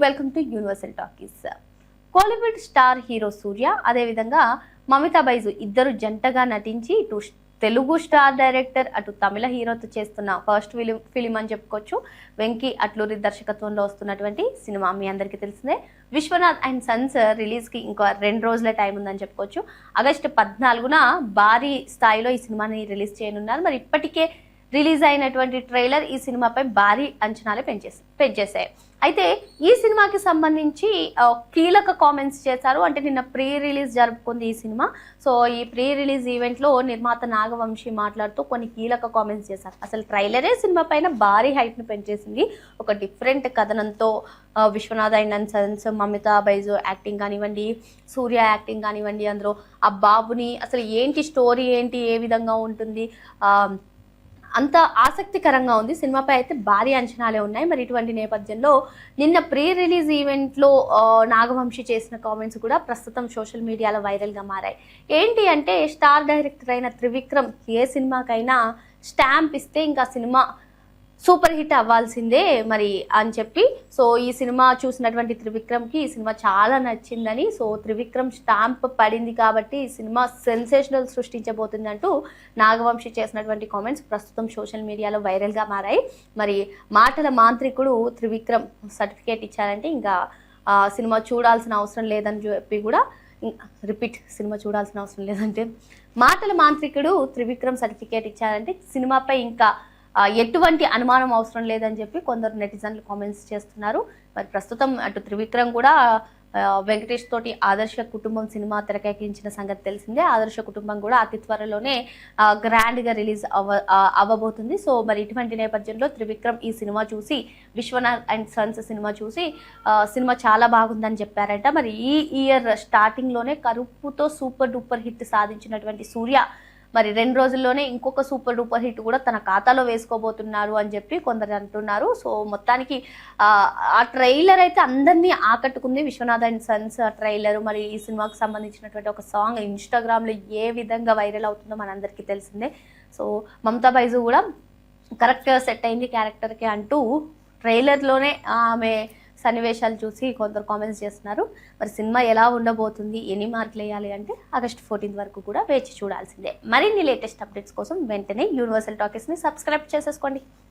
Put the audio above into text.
Welcome to Universal Talkies. Kollywood star hero Suriya అదే విధంగా మమితా బైజు ఇద్దరు జంటగా నటించి ఇటు తెలుగు స్టార్ డైరెక్టర్ అటు తమిళ హీరోతో చేస్తున్న ఫస్ట్ ఫిలిం అని చెప్పుకోవచ్చు. వెంకీ అట్లూరి దర్శకత్వంలో వస్తున్నటువంటి సినిమా మీ అందరికీ తెలిసిందే. విశ్వనాథ్ అండ్ సన్స్ రిలీజ్కి ఇంకా 2 రోజుల టైం ఉందని చెప్పుకోవచ్చు. ఆగస్టు 14న భారీ స్థాయిలో ఈ సినిమాని రిలీజ్ చేయనున్నారు. మరి ఇప్పటికే రిలీజ్ అయినటువంటి ట్రైలర్ ఈ సినిమాపై భారీ అంచనాలు పెంచేశాయి. అయితే ఈ సినిమాకి సంబంధించి కీలక కామెంట్స్ చేశారు. అంటే నిన్న ప్రీ రిలీజ్ జరుపుకుంది ఈ సినిమా. సో ఈ ప్రీ రిలీజ్ ఈవెంట్లో నిర్మాత నాగవంశీ మాట్లాడుతూ కొన్ని కీలక కామెంట్స్ చేశారు. అసలు ట్రైలరే సినిమా పైన భారీ హైప్ను పెంచేసింది. ఒక డిఫరెంట్ కథనంతో Viswanath and Sons, Mamitha Baiju acting కానివ్వండి, సూర్య యాక్టింగ్ కానివ్వండి, అందులో ఆ బాబుని అసలు ఏంటి స్టోరీ ఏంటి, ఏ విధంగా ఉంటుంది, అంత ఆసక్తికరంగా ఉంది. సినిమాపై అయితే భారీ అంచనాలే ఉన్నాయి. మరి ఇటువంటి నేపథ్యంలో నిన్న ప్రీ రిలీజ్ ఈవెంట్లో నాగవంశీ చేసిన కామెంట్స్ కూడా ప్రస్తుతం సోషల్ మీడియాలో వైరల్గా మారాయి. ఏంటి అంటే స్టార్ డైరెక్టర్ అయిన త్రివిక్రమ్ ఏ సినిమాకైనా స్టాంప్ ఇస్తే ఇంకా సినిమా సూపర్ హిట్ అవ్వాల్సిందే మరి అని చెప్పి, సో ఈ సినిమా చూసినటువంటి త్రివిక్రమ్కి ఈ సినిమా చాలా నచ్చిందని, సో త్రివిక్రమ్ స్టాంప్ పడింది కాబట్టి ఈ సినిమా సెన్సేషనల్ సృష్టించబోతుంది అంటూ నాగవంశీ చేసినటువంటి కామెంట్స్ ప్రస్తుతం సోషల్ మీడియాలో వైరల్గా మారాయి. మరి మాటల మాంత్రికుడు త్రివిక్రమ్ సర్టిఫికేట్ ఇచ్చారంటే ఇంకా సినిమా చూడాల్సిన అవసరం లేదని చెప్పి కూడా సినిమా చూడాల్సిన అవసరం లేదంటే మాటల మాంత్రికుడు త్రివిక్రమ్ సర్టిఫికేట్ ఇచ్చారంటే సినిమాపై ఇంకా ఎటువంటి అనుమానం అవసరం లేదని చెప్పి కొందరు నెటిజన్లు కామెంట్స్ చేస్తున్నారు. మరి ప్రస్తుతం అటు త్రివిక్రమ్ కూడా వెంకటేష్ తోటి ఆదర్శ కుటుంబం సినిమా తెరకెక్కించిన సంగతి తెలిసిందే. ఆదర్శ కుటుంబం కూడా అతి త్వరలోనే గ్రాండ్గా రిలీజ్ అవ్వబోతుంది. సో మరి ఇటువంటి నేపథ్యంలో త్రివిక్రమ్ ఈ సినిమా చూసి, విశ్వనాథ్ అండ్ సన్స్ సినిమా చూసి సినిమా చాలా బాగుందని చెప్పారంట. మరి ఈ ఇయర్ స్టార్టింగ్లోనే కరుపుతో సూపర్ డూపర్ హిట్ సాధించినటువంటి సూర్య మరి 2 రోజుల్లోనే ఇంకొక సూపర్ డూపర్ హిట్ కూడా తన ఖాతాలో వేసుకోబోతున్నారు అని చెప్పి కొందరు అంటున్నారు. సో మొత్తానికి ఆ ట్రైలర్ అయితే అందరినీ ఆకట్టుకుంది. విశ్వనాథ్ అండ్ సన్స్ ట్రైలర్, మరి ఈ సినిమాకి సంబంధించినటువంటి ఒక సాంగ్ ఇన్స్టాగ్రామ్లో ఏ విధంగా వైరల్ అవుతుందో మనందరికీ తెలిసిందే. సో మమతా బైజు కూడా కరెక్ట్గా సెట్ అయింది క్యారెక్టర్కి అంటూ ట్రైలర్లోనే ఆమె సన్నివేశాలు చూసి కొందరు కామెంట్స్ చేస్తున్నారు. మరి సినిమా ఎలా ఉండబోతుంది, ఎన్ని మార్కులు వేయాలి అంటే ఆగస్టు 14 వరకు కూడా వేచి చూడాల్సిందే. మరిన్ని లేటెస్ట్ అప్డేట్స్ కోసం వెంటనే యూనివర్సల్ టాకీస్ని సబ్స్క్రైబ్ చేసేసుకోండి.